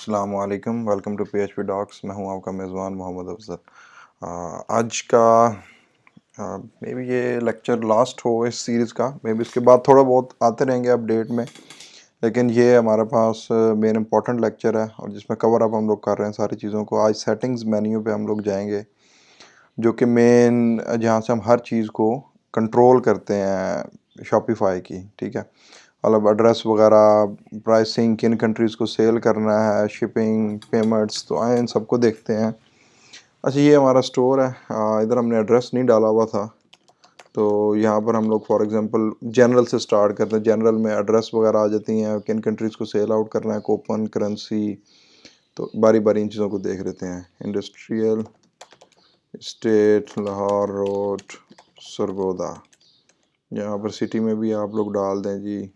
अस्सलाम वालेकुम, welcome to PHP docs. मैं हूं आपका मेज़बान मोहम्मद अफजल। आज का मे बी ये लेक्चर लास्ट हो इस सीरीज़ का। मे बी इसके बाद थोड़ा बहुत आते रहेंगे अपडेट में, लेकिन ये हमारे पास मेन इम्पॉर्टेंट लेक्चर है और जिसमें कवर अप हम लोग कर रहे हैं सारी चीज़ों को। आज सेटिंग्स मेन्यू पे हम लोग जाएंगे, जो कि मेन जहाँ से हम हर चीज़ को कंट्रोल करते हैं शॉपिफाई की। ठीक है, मतलब एड्रेस वगैरह, प्राइसिंग, किन कंट्रीज़ को सेल करना है, शिपिंग, पेमेंट्स, तो आए इन सबको देखते हैं। अच्छा, ये हमारा स्टोर है। इधर हमने एड्रेस नहीं डाला हुआ था, तो यहाँ पर हम लोग फॉर एग्जांपल जनरल से स्टार्ट करते हैं। जनरल में एड्रेस वगैरह आ जाती हैं, किन कंट्रीज़ को सेल आउट करना है, कूपन, करेंसी, तो बारी बारी इन चीज़ों को देख लेते हैं। Industrial state, Lahore road, Sargodha. यहाँ पर सिटी में भी आप लोग डाल दें जी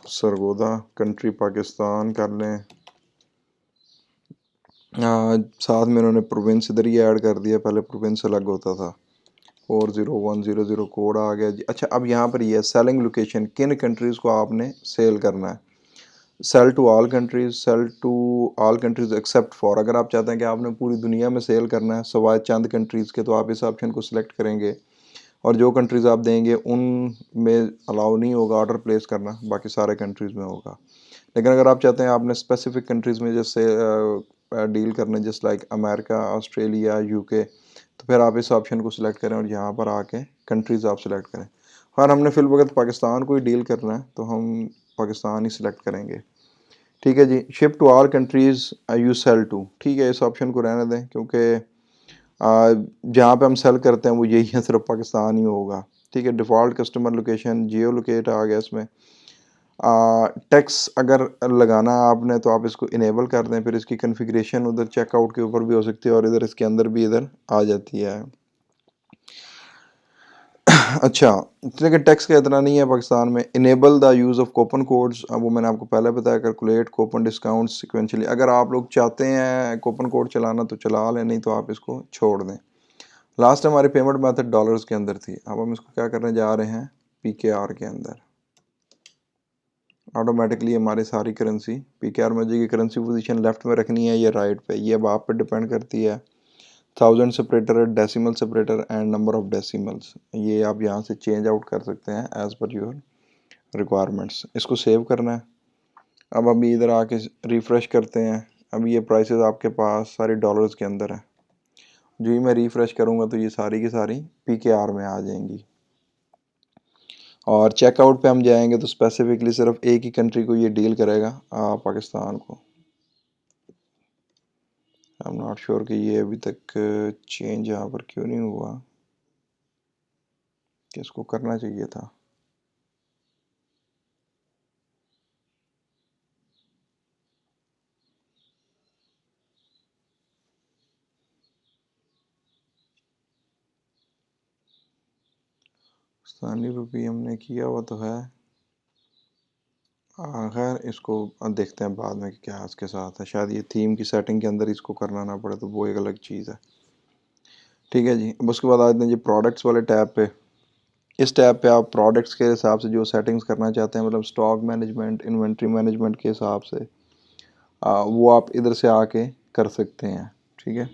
सरगोदा। कंट्री पाकिस्तान कर लें। साथ में उन्होंने प्रोविंस इधर ही ऐड कर दिया, पहले प्रोविंस अलग होता था। 40100 कोड आ गया जी। अच्छा, अब यहाँ पर ये सेलिंग लोकेशन, किन कंट्रीज़ को आपने सेल करना है। Sell to all countries, sell to all countries except for. अगर आप चाहते हैं कि आपने पूरी दुनिया में सेल करना है सवाए चंद कंट्रीज़ के, तो आप इस ऑप्शन को सिलेक्ट करेंगे और जो कंट्रीज़ आप देंगे उन में अलाउ नहीं होगा ऑर्डर प्लेस करना, बाकी सारे कंट्रीज़ में होगा। लेकिन अगर आप चाहते हैं आपने स्पेसिफिक कंट्रीज़ में जैसे डील करना, just like America, Australia, UK, तो फिर आप इस ऑप्शन को सिलेक्ट करें और यहाँ पर आके कंट्रीज़ आप सिलेक्ट करें। और हमने फिल वक्त पाकिस्तान को ही डील करना है, तो हम पाकिस्तान ही सिलेक्ट करेंगे। ठीक है जी। Ship to all countries you sell to, ठीक है, इस ऑप्शन को रहने दें, क्योंकि जहाँ पे हम सेल करते हैं वो यही है, सिर्फ पाकिस्तान ही होगा। ठीक है। डिफ़ॉल्ट कस्टमर लोकेशन, जियो लोकेट आ गया इसमें। टैक्स अगर लगाना है आपने तो आप इसको इनेबल कर दें, फिर इसकी कन्फिग्रेशन उधर चेकआउट के ऊपर भी हो सकती है और इधर इसके अंदर भी इधर आ जाती है। अच्छा, लेकिन टैक्स का इतना नहीं है पाकिस्तान में। Enable the use of coupon codes, वो मैंने आपको पहले बताया, कैलकुलेट कूपन डिस्काउंट सिक्वेंशली। अगर आप लोग चाहते हैं कूपन कोड चलाना तो चला लें, नहीं तो आप इसको छोड़ दें। लास्ट टाइम हमारी पेमेंट मेथड डॉलर्स के अंदर थी, अब हम इसको क्या करने जा रहे हैं, पीकेआर के अंदर। ऑटोमेटिकली हमारी सारी करेंसी पीकेआर में जाएगी। करेंसी पोजीशन लेफ्ट में रखनी है या राइट पे, ये अब आप पे डिपेंड करती है। 1000 separator, decimal separator and number of decimals, ये आप यहाँ से चेंज आउट कर सकते हैं एज पर योर रिक्वायरमेंट्स। इसको सेव करना है। अब अभी इधर आके रिफ़्रेश करते हैं। अभी ये प्राइसेस आपके पास सारी डॉलर्स के अंदर है। जो ही मैं रिफ़्रेश करूँगा तो ये सारी की सारी पीकेआर में आ जाएंगी। और चेकआउट पे हम जाएंगे तो स्पेसिफिकली सिर्फ एक ही कंट्री को ये डील करेगा, पाकिस्तान को। आई एम नॉट श्योर कि ये अभी तक चेंज यहाँ पर क्यों नहीं हुआ, कि इसको करना चाहिए था। पाकिस्तानी रुपये हमने किया हुआ तो है। खैर इसको देखते हैं बाद में कि क्या इसके साथ है। शायद ये थीम की सेटिंग के अंदर इसको करना ना पड़े, तो वो एक अलग चीज़ है। ठीक है जी। अब उसके बाद आते हैं जी प्रोडक्ट्स वाले टैब पे। इस टैब पे आप प्रोडक्ट्स के हिसाब से जो सेटिंग्स करना चाहते हैं, मतलब स्टॉक मैनेजमेंट, इन्वेंट्री मैनेजमेंट के हिसाब से, वो आप इधर से आके कर सकते हैं। ठीक है।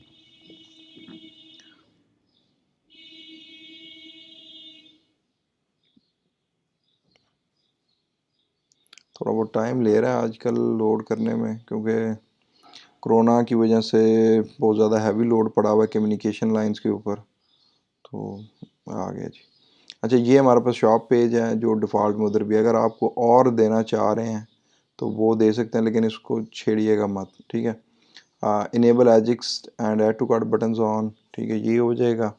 थोड़ा बहुत टाइम ले रहा है आजकल लोड करने में, क्योंकि कोरोना की वजह से बहुत ज़्यादा हैवी लोड पड़ा हुआ है कम्युनिकेशन लाइंस के ऊपर, तो आ गया जी। अच्छा, ये हमारे पास शॉप पेज है जो डिफ़ॉल्ट में उधर भी, अगर आपको और देना चाह रहे हैं तो वो दे सकते हैं, लेकिन इसको छेड़िएगा मत। ठीक है। Enable AJAX and add to cart buttons on, ठीक है, ये हो जाएगा।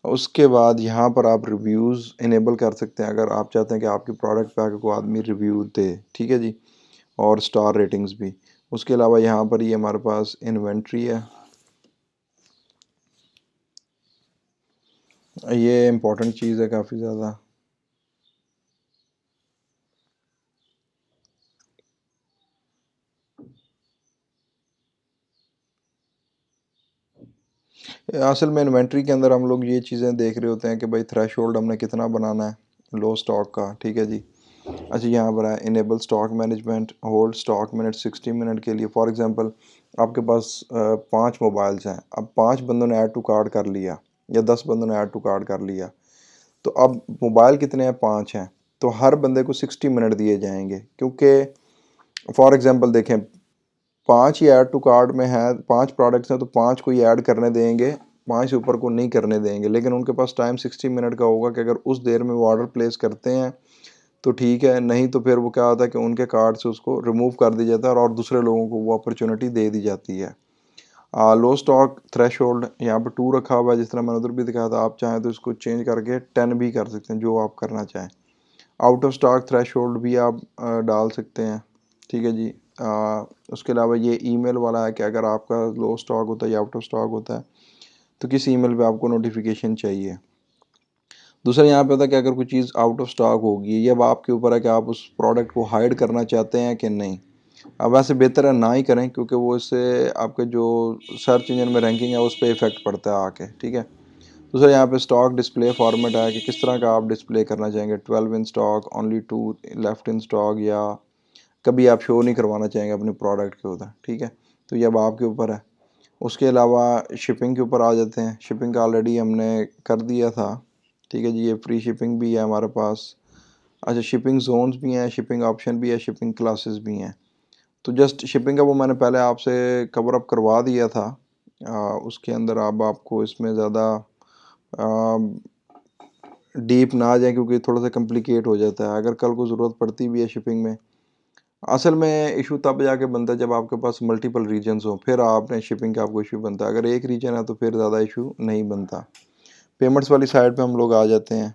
उसके बाद यहाँ पर आप रिव्यूज़ इनेबल कर सकते हैं, अगर आप चाहते हैं कि आपके प्रोडक्ट पे आके कोई आदमी रिव्यू दे। ठीक है जी। और स्टार रेटिंग्स भी। उसके अलावा यहाँ पर ये हमारे पास इन्वेंट्री है, ये इम्पोर्टेंट चीज़ है काफ़ी ज़्यादा। असल में इन्वेंट्री के अंदर हम लोग ये चीज़ें देख रहे होते हैं कि भाई थ्रेशोल्ड हमने कितना बनाना है लो स्टॉक का। ठीक है जी। अच्छा यहाँ पर है enable stock management, hold stock minute 60 minute के लिए। फॉर एग्जांपल आपके पास 5 मोबाइल्स हैं, अब 5 बंदों ने ऐड टू कार्ड कर लिया या 10 बंदों ने ऐड टू कार्ड कर लिया, तो अब मोबाइल कितने हैं, 5 हैं, तो हर बंदे को 60 मिनट दिए जाएंगे। क्योंकि फॉर एग्जांपल देखें 5 ही ऐड टू कार्ड में है, 5 प्रोडक्ट्स हैं तो 5 को ही ऐड करने देंगे, 5 से ऊपर को नहीं करने देंगे। लेकिन उनके पास टाइम 60 मिनट का होगा कि अगर उस देर में वो ऑर्डर प्लेस करते हैं तो ठीक है, नहीं तो फिर वो क्या होता है कि उनके कार्ड से उसको रिमूव कर दिया जाता है और दूसरे लोगों को वो अपॉर्चुनिटी दे दी जाती है। लो स्टॉक थ्रेश होल्ड यहाँ पर 2 रखा हुआ है, जिस तरह मैंने उधर भी दिखाया था। आप चाहें तो इसको चेंज करके 10 भी कर सकते हैं, जो आप करना चाहें। Out of stock threshold भी आप डाल सकते हैं, ठीक है जी। उसके अलावा ये ईमेल वाला है कि अगर आपका लो स्टॉक होता है या आउट ऑफ स्टॉक होता है तो किस ईमेल पे आपको नोटिफिकेशन चाहिए। दूसरा यहाँ पे होता है कि अगर कोई चीज़ आउट ऑफ स्टॉक होगी, ये अब आपके ऊपर है कि आप उस प्रोडक्ट को हाइड करना चाहते हैं कि नहीं। अब वैसे बेहतर है ना ही करें, क्योंकि वो इससे आपके जो सर्च इंजन में रैंकिंग है उस पर इफेक्ट पड़ता है आके, ठीक है। दूसरा यहाँ पे स्टॉक डिस्प्ले फॉर्मेट है कि किस तरह का आप डिस्प्ले करना चाहेंगे, 12 in stock, only 2 left in stock, या कभी आप शो नहीं करवाना चाहेंगे अपने प्रोडक्ट के उधर, ठीक है। तो ये अब आपके ऊपर है। उसके अलावा शिपिंग के ऊपर आ जाते हैं। शिपिंग का ऑलरेडी हमने कर दिया था, ठीक है जी। ये फ्री शिपिंग भी है हमारे पास। अच्छा, शिपिंग जोन्स भी हैं, शिपिंग ऑप्शन भी है, शिपिंग क्लासेस भी हैं। तो जस्ट शिपिंग का वो मैंने पहले आपसे कवर अप करवा दिया था। उसके अंदर अब आपको इसमें ज़्यादा डीप ना आ जाए, क्योंकि थोड़ा सा कम्प्लिकेट हो जाता है। अगर कल को ज़रूरत पड़ती भी है शिपिंग में, असल में इशू तब जाके बनता है जब आपके पास मल्टीपल रीजन्स हो, फिर आपने शिपिंग का आपको इशू बनता है। अगर एक रीजन है तो फिर ज़्यादा इशू नहीं बनता। पेमेंट्स वाली साइड पे हम लोग आ जाते हैं।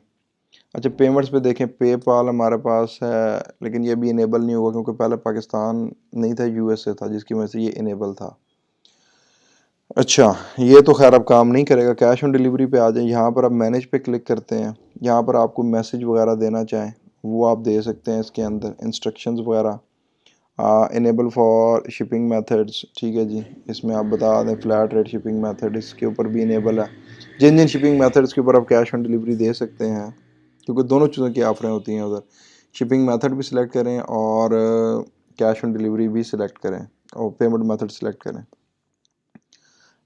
अच्छा, पेमेंट्स पे देखें, पेपाल हमारे पास है, लेकिन ये भी इनेबल नहीं होगा क्योंकि पहले पाकिस्तान नहीं था, यूएसए था, जिसकी वजह से ये इनेबल था। अच्छा, ये तो खैर अब काम नहीं करेगा। कैश ऑन डिलीवरी पे आ जाए, यहाँ पर आप मैनेज पे क्लिक करते हैं। यहाँ पर आपको मैसेज वगैरह देना चाहें वो आप दे सकते हैं, इसके अंदर इंस्ट्रक्शंस वगैरह। इनेबल फॉर शिपिंग मेथड्स, ठीक है जी। इसमें आप बता दें फ्लैट रेट शिपिंग मेथड, इसके ऊपर भी इनेबल है। जिन जिन शिपिंग मेथड्स के ऊपर आप कैश ऑन डिलीवरी दे सकते हैं, क्योंकि दोनों चीज़ों की ऑफरें होती हैं उधर। शिपिंग मेथड भी सिलेक्ट करें और कैश ऑन डिलीवरी भी सिलेक्ट करें और पेमेंट मेथड सिलेक्ट करें,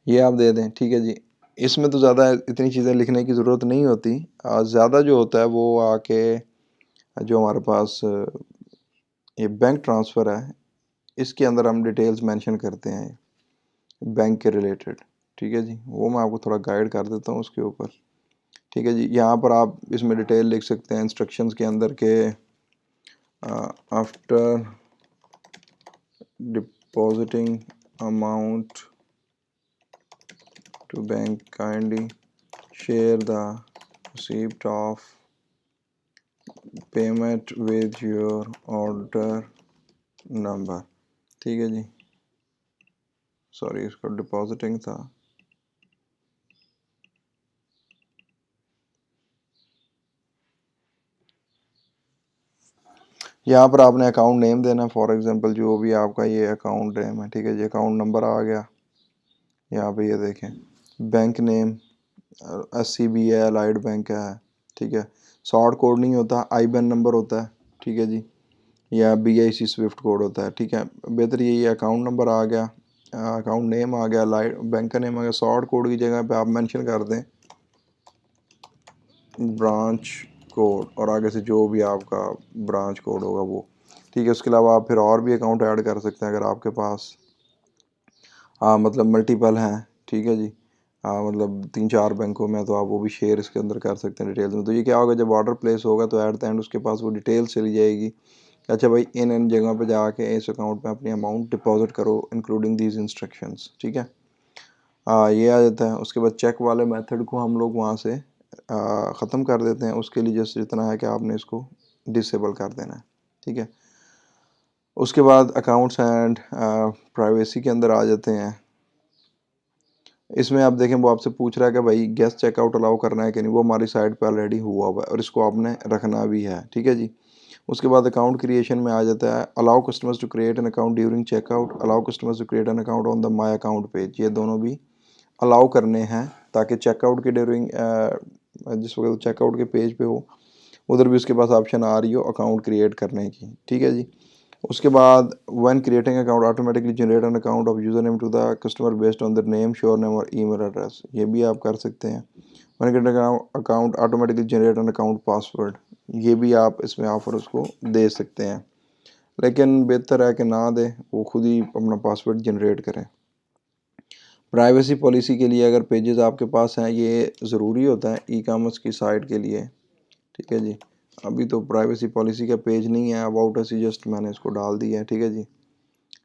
ये आप दे दें, ठीक है जी। इसमें तो ज़्यादा इतनी चीज़ें लिखने की ज़रूरत नहीं होती। ज़्यादा जो होता है वो आके जो हमारे पास ये बैंक ट्रांसफ़र है, इसके अंदर हम डिटेल्स मेंशन करते हैं बैंक के रिलेटेड, ठीक है जी। वो मैं आपको थोड़ा गाइड कर देता हूँ उसके ऊपर, ठीक है जी। यहाँ पर आप इसमें डिटेल लिख सकते हैं इंस्ट्रक्शंस के अंदर के after depositing amount to bank kindly share the receipt of payment with your order number, ठीक है जी। सॉरी, इसका डिपॉजिटिंग था। यहाँ पर आपने अकाउंट नेम देना, फॉर एग्जांपल जो भी आपका ये अकाउंट नेम है, ठीक है जी। अकाउंट नंबर आ गया यहाँ पे, ये देखें बैंक नेम SCB है, अलाइड बैंक है, ठीक है। शॉर्ट कोड नहीं होता, IBAN नंबर होता है, ठीक है जी, या BIC स्विफ्ट कोड होता है, ठीक है। बेहतर ये अकाउंट नंबर आ गया, अकाउंट नेम आ गया, लाइट बैंक का नेम आ गया। शॉर्ट कोड की जगह पे आप मेंशन कर दें ब्रांच कोड और आगे से जो भी आपका ब्रांच कोड होगा वो, ठीक है। उसके अलावा आप फिर और भी अकाउंट ऐड कर सकते हैं अगर आपके पास मतलब मल्टीपल हैं, ठीक है जी। मतलब 3-4 बैंकों में, तो आप वो भी शेयर इसके अंदर कर सकते हैं डिटेल्स में। तो ये क्या होगा, जब ऑर्डर प्लेस होगा तो एट द एंड उसके पास वो डिटेल्स चली जाएगी। अच्छा भाई, इन जगहों पे जाके इस अकाउंट में अपनी अमाउंट डिपॉजिट करो इंक्लूडिंग दीज इंस्ट्रक्शंस, ठीक है। ये आ जाता है। उसके बाद चेक वाले मेथड को हम लोग वहाँ से ख़त्म कर देते हैं। उसके लिए जस्ट इतना है कि आपने इसको डिसेबल कर देना है, ठीक है। उसके बाद अकाउंट्स एंड प्राइवेसी के अंदर आ जाते हैं। इसमें आप देखें वो आपसे पूछ रहा है कि भाई गेस्ट चेकआउट अलाउ करना है कि नहीं, वो हमारी साइट पे ऑलरेडी हुआ हुआ है और इसको आपने रखना भी है, ठीक है जी। उसके बाद अकाउंट क्रिएशन में आ जाता है allow customers to create an account during checkout, allow customers to create an account on the my account page. ये दोनों भी अलाउ करने हैं ताकि चेकआउट के ड्यूरिंग जिस वक्त चेकआउट के पेज पे हो उधर भी उसके पास ऑप्शन आ रही हो अकाउंट क्रिएट करने की, ठीक है जी। उसके बाद when creating account automatically generate an account of user name to the customer based on their name, surname और ईमेल एड्रेस, ये भी आप कर सकते हैं। When creating account automatically generate an account password, ये भी आप इसमें ऑफर उसको दे सकते हैं, लेकिन बेहतर है कि ना दें, वो खुद ही अपना पासवर्ड जनरेट करें। प्राइवेसी पॉलिसी के लिए अगर पेजेस आपके पास हैं, ये ज़रूरी होता है ई कॉमर्स की साइट के लिए, ठीक है जी। अभी तो प्राइवेसी पॉलिसी का पेज नहीं है, अबाउट अस ही जस्ट मैंने इसको डाल दिया है, ठीक है जी।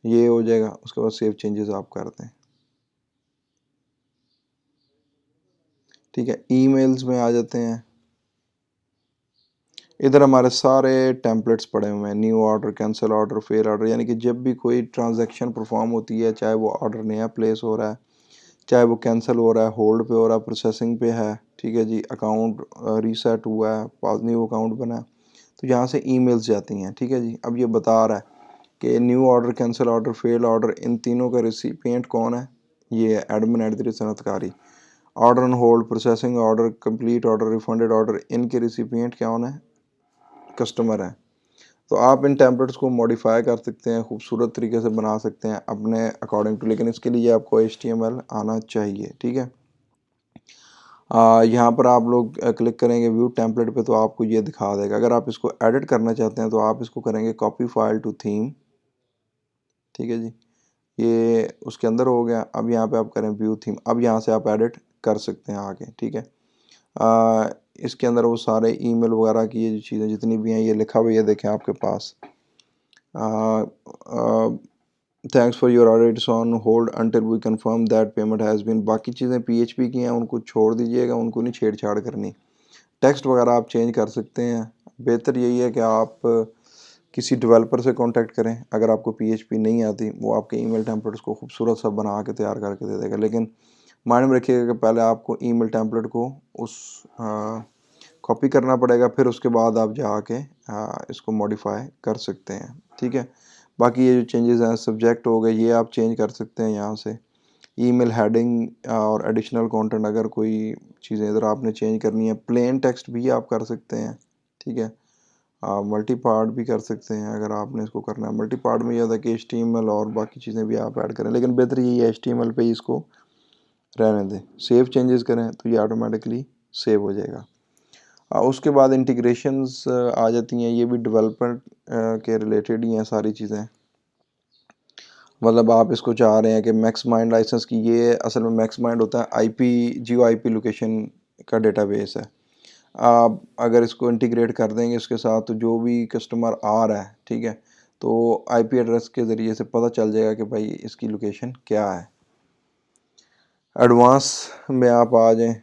ये हो जाएगा, उसके बाद सेव चेंजेस आप कर दें, ठीक है। ईमेल्स में आ जाते हैं, इधर हमारे सारे टेम्पलेट्स पड़े हुए हैं, new order, cancel order, fail order, यानी कि जब भी कोई ट्रांजैक्शन परफॉर्म होती है, चाहे वो ऑर्डर नया प्लेस हो रहा है, चाहे वो कैंसिल हो रहा है, होल्ड पे हो रहा है, प्रोसेसिंग पे है, ठीक है जी, अकाउंट रीसेट हुआ है, न्यू अकाउंट बना है, तो यहाँ से ईमेल्स जाती हैं, ठीक है जी। अब ये बता रहा है कि new order, cancel order, fail order, इन तीनों का रिसिपिएंट कौन है, ये है एडमिन एट द रेट सनतकारी। Order on hold, processing order, complete order, refunded order, इनके रिसिपिएंट कौन है, कस्टमर है। तो आप इन टेम्पलेट्स को मॉडिफाई कर सकते हैं, खूबसूरत तरीके से बना सकते हैं अपने अकॉर्डिंग टू, लेकिन इसके लिए आपको HTML आना चाहिए, ठीक है। यहाँ पर आप लोग क्लिक करेंगे व्यू टेम्पलेट पे, तो आपको ये दिखा देगा। अगर आप इसको एडिट करना चाहते हैं तो आप इसको करेंगे कॉपी फाइल टू थीम, ठीक है जी, ये उसके अंदर हो गया। अब यहाँ पे आप करें व्यू थीम, अब यहाँ से आप एडिट कर सकते हैं आगे, ठीक है। इसके अंदर वो सारे ईमेल वगैरह की ये चीज़ें जितनी भी हैं, ये लिखा हुआ ये देखें आपके पास, thanks for your order, it's on hold until we confirm that payment has been, बाकी चीज़ें PHP की हैं, उनको छोड़ दीजिएगा, उनको नहीं छेड़छाड़ करनी। टेक्स्ट वगैरह आप चेंज कर सकते हैं। बेहतर यही है कि आप किसी डेवलपर से कांटेक्ट करें, अगर आपको PHP नहीं आती, वो आपके ईमेल टेम्पलेट्स को खूबसूरत सा बना के तैयार करके दे देगा, लेकिन माइंड में रखिएगा कि पहले आपको ईमेल टेम्पलेट को उस कॉपी करना पड़ेगा, फिर उसके बाद आप जाके इसको मॉडिफाई कर सकते हैं, ठीक है। बाकी ये जो चेंजेस हैं, सब्जेक्ट हो गए, ये आप चेंज कर सकते हैं यहाँ से। ईमेल हेडिंग और एडिशनल कंटेंट, अगर कोई चीज़ें इधर आपने चेंज करनी है, प्लेन टेक्स्ट भी आप कर सकते हैं, ठीक है। मल्टी पार्ट भी कर सकते हैं अगर आपने इसको करना है। मल्टी पार्ट में यह होता है कि HTML और बाकी चीज़ें भी आप ऐड करें, लेकिन बेहतर यही है HTML पे ही इसको रहने दें। सेव चेंजेस करें तो ये ऑटोमेटिकली सेव हो जाएगा। उसके बाद इंटीग्रेशंस आ जाती हैं, ये भी डेवलपर के रिलेटेड ही हैं सारी चीज़ें। मतलब आप इसको चाह रहे हैं कि मैक्स माइंड लाइसेंस की, ये असल में मैक्स माइंड होता है IP जियो IP लोकेशन का डेटाबेस है। आप अगर इसको इंटीग्रेट कर देंगे इसके साथ, तो जो भी कस्टमर आ रहा है, ठीक है, तो IP एड्रेस के ज़रिए से पता चल जाएगा कि भाई इसकी लोकेशन क्या है। एडवांस में आप आ जाएं,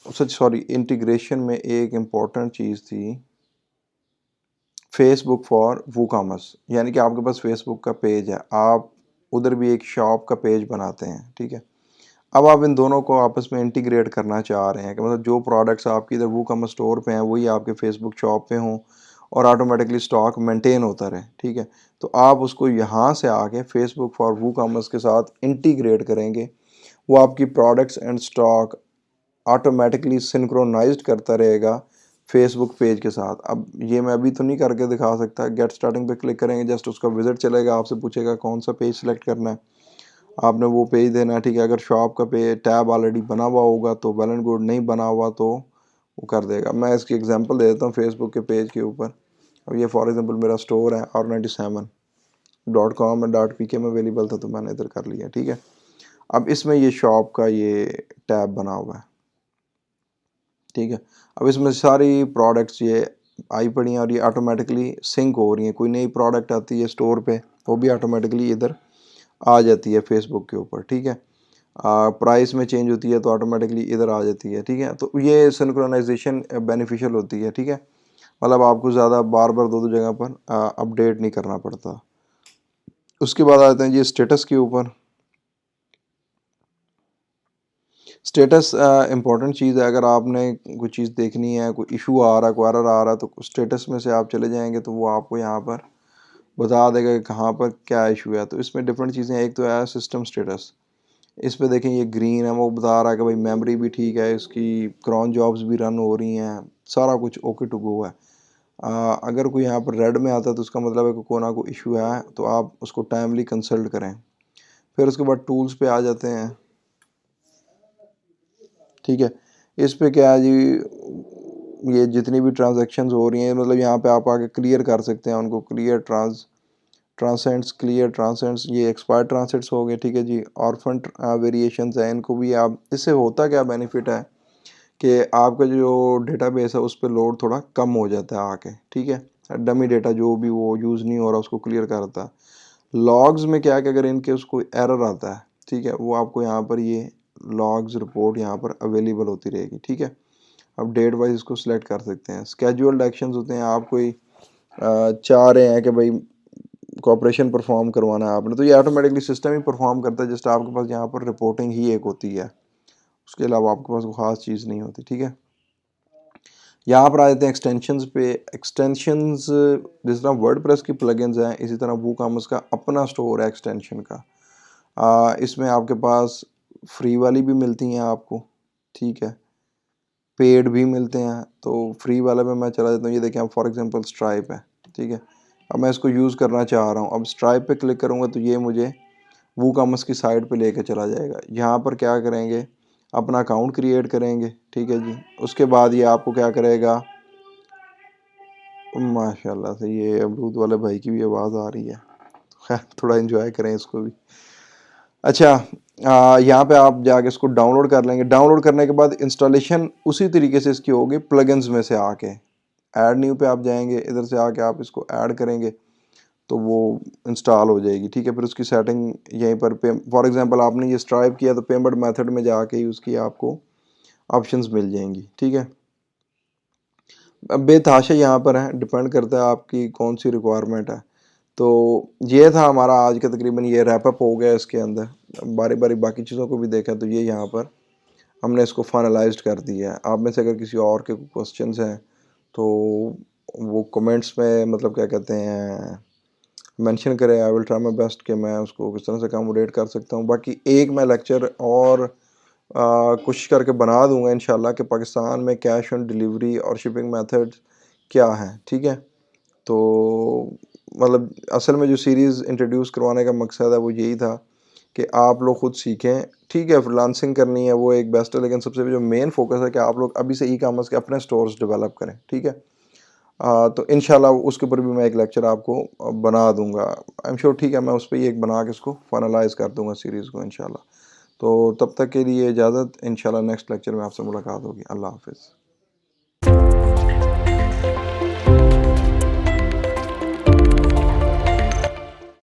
सच सॉरी, इंटीग्रेशन में एक इम्पॉर्टेंट चीज़ थी, फेसबुक फॉर वूकॉमर्स, यानी कि आपके पास फेसबुक का पेज है, आप उधर भी एक शॉप का पेज बनाते हैं, ठीक है। अब आप इन दोनों को आपस में इंटीग्रेट करना चाह रहे हैं कि मतलब जो प्रोडक्ट्स आपकी इधर वूकॉमर्स स्टोर पे हैं वही आपके फेसबुक शॉप पे हों और ऑटोमेटिकली स्टॉक मेंटेन होता रहे, ठीक है। तो आप उसको यहाँ से आके फेसबुक फॉर वूकॉमर्स के साथ इंटीग्रेट करेंगे, वो आपकी products and stock automatically synchronized करता रहेगा फेसबुक पेज के साथ। अब ये मैं अभी तो नहीं करके दिखा सकता, गेट स्टार्टिंग पे क्लिक करेंगे, जस्ट उसका विजिट चलेगा, आपसे पूछेगा कौन सा पेज सेलेक्ट करना है, आपने वो पेज देना है, ठीक है। अगर शॉप का पे टैब ऑलरेडी बना हुआ होगा तो वेल एंड गुड, नहीं बना हुआ तो वो कर देगा। मैं इसकी एग्जांपल दे देता हूँ फेसबुक के पेज के ऊपर। अब ये फॉर एग्जांपल मेरा स्टोर है r97.com.pk में अवेलेबल था, तो मैंने इधर कर लिया, ठीक है। अब इसमें ये शॉप का ये टैब बना हुआ है, ठीक है। अब इसमें सारी प्रोडक्ट्स ये आई पड़ी हैं और ये ऑटोमेटिकली सिंक हो रही हैं। कोई नई प्रोडक्ट आती है स्टोर पे, वो भी ऑटोमेटिकली इधर आ जाती है फेसबुक के ऊपर, ठीक है। प्राइस में चेंज होती है तो ऑटोमेटिकली इधर आ जाती है, ठीक है। तो ये सिंक्रोनाइजेशन बेनिफिशियल होती है, ठीक है। मतलब आपको ज़्यादा बार बार दो जगह पर अपडेट नहीं करना पड़ता। उसके बाद आते हैं जी स्टेटस के ऊपर। स्टेटस इंपॉर्टेंट चीज़ है। अगर आपने कोई चीज़ देखनी है, कोई इशू आ रहा है, कोई एरर आ रहा है, तो स्टेटस में से आप चले जाएंगे तो वो आपको यहाँ पर बता देगा कि कहाँ पर क्या इशू है। तो इसमें डिफरेंट चीज़ें, एक तो है सिस्टम स्टेटस, इस पे देखें ये ग्रीन है, वो बता रहा है कि भाई मेमोरी भी ठीक है, इसकी क्रॉन जॉब्स भी रन हो रही हैं, सारा कुछ ओके टू गो है। अगर कोई यहाँ पर रेड में आता है तो उसका मतलब है कि कोई ना कोई इशू है, तो आप उसको टाइमली कंसल्ट करें। फिर उसके बाद टूल्स पे आ जाते हैं, ठीक है। इस पे क्या है जी, ये जितनी भी ट्रांजैक्शंस हो रही हैं, मतलब यहाँ पे आप आके क्लियर कर सकते हैं उनको, क्लियर ट्रांसेंट्स, क्लियर ट्रांसेंट्स, ये एक्सपायर्ड ट्रांसेंट्स हो गए, ठीक है जी। ऑर्फन वेरिएशंस हैं, इनको भी आप, इससे होता क्या बेनिफिट है कि आपका जो डेटाबेस है उस पर लोड थोड़ा कम हो जाता है आके, ठीक है। डमी डेटा जो भी वो यूज़ नहीं हो रहा उसको क्लियर करता है। लॉग्स में क्या है कि अगर इनके उसको एरर आता है, ठीक है, वो आपको यहाँ पर ये लॉग्स रिपोर्ट यहाँ पर अवेलेबल होती रहेगी, ठीक है। अब डेट वाइज इसको सिलेक्ट कर सकते हैं। स्केड्यूल्ड एक्शंस होते हैं, आप कोई चाह रहे हैं कि भाई कॉपरेशन परफॉर्म करवाना है आपने, तो ये ऑटोमेटिकली सिस्टम ही परफॉर्म करता है, जस्ट आपके पास यहाँ पर रिपोर्टिंग ही एक होती है, उसके अलावा आपके पास कोई ख़ास चीज़ नहीं होती, ठीक है। यहाँ पर आ जाते हैं एक्सटेंशंस पे। एक्सटेंशंस जिस तरह वर्डप्रेस की प्लगइन्स हैं, इसी तरह वूकॉमर्स का अपना स्टोर है एक्सटेंशन का। इसमें आपके पास फ्री वाली भी मिलती हैं आपको, ठीक है, पेड भी मिलते हैं। तो फ्री वाले में मैं चला जाता हूँ, ये देखें आप, फॉर एग्जांपल स्ट्राइप है, ठीक है। अब मैं इसको यूज़ करना चाह रहा हूँ, अब स्ट्राइप पे क्लिक करूँगा तो ये मुझे वूकॉमर्स की साइट पे लेके चला जाएगा। यहाँ पर क्या करेंगे, अपना अकाउंट क्रिएट करेंगे, ठीक है जी। उसके बाद ये आपको क्या करेगा, माशाल्लाह से ये अमरूद वाले भाई की भी आवाज़ आ रही है, खैर थोड़ा इन्जॉय करें इसको भी। अच्छा, यहाँ पे आप जाके इसको डाउनलोड कर लेंगे। डाउनलोड करने के बाद इंस्टॉलेशन उसी तरीके से इसकी होगी प्लगइन्स में से आके, ऐड न्यू पे आप जाएंगे, इधर से आके आप इसको ऐड करेंगे तो वो इंस्टॉल हो जाएगी, ठीक है। फिर उसकी सेटिंग यहीं पर पे, फॉर एग्जांपल आपने ये स्ट्राइप किया तो पेमेंट मेथड में जाके ही उसकी आपको ऑप्शंस मिल जाएंगी, ठीक है। अब बेतहाशा यहाँ पर है, डिपेंड करता है आपकी कौन सी रिक्वायरमेंट है। तो ये था हमारा आज का तकरीबन ये रैपअप हो गया इसके अंदर। बारी बारी बाकी चीज़ों को भी देखा तो ये यहाँ पर हमने इसको फाइनलाइज्ड कर दिया है। आप में से अगर किसी और के क्वेश्चंस हैं तो वो कमेंट्स में मतलब क्या कहते हैं मेंशन करें, I will try my best कि मैं उसको किस तरह से अकोमोडेट कर सकता हूँ। बाकी एक मैं लेक्चर और कोशिश करके बना दूंगा इंशाल्लाह कि पाकिस्तान में कैश ऑन डिलीवरी और शिपिंग मेथड क्या है, ठीक है। तो मतलब असल में जो सीरीज़ इंट्रोड्यूस करवाने का मकसद है वो यही था कि आप लोग खुद सीखें, ठीक है। फ्रीलांसिंग करनी है वो एक बेस्ट है, लेकिन सबसे जो मेन फोकस है कि आप लोग अभी से ई कामर्स के अपने स्टोर्स डेवलप करें, ठीक है। तो इंशाल्लाह उसके ऊपर भी मैं एक लेक्चर आपको बना दूंगा, आई एम श्योर, ठीक है। मैं उस पर ही एक बना के इसको फाइनलाइज कर दूंगा सीरीज़ को इंशाल्लाह। तो तब तक के लिए इजाज़त, इंशाल्लाह नेक्स्ट लेक्चर में आपसे मुलाकात होगी। अल्लाह हाफिज़।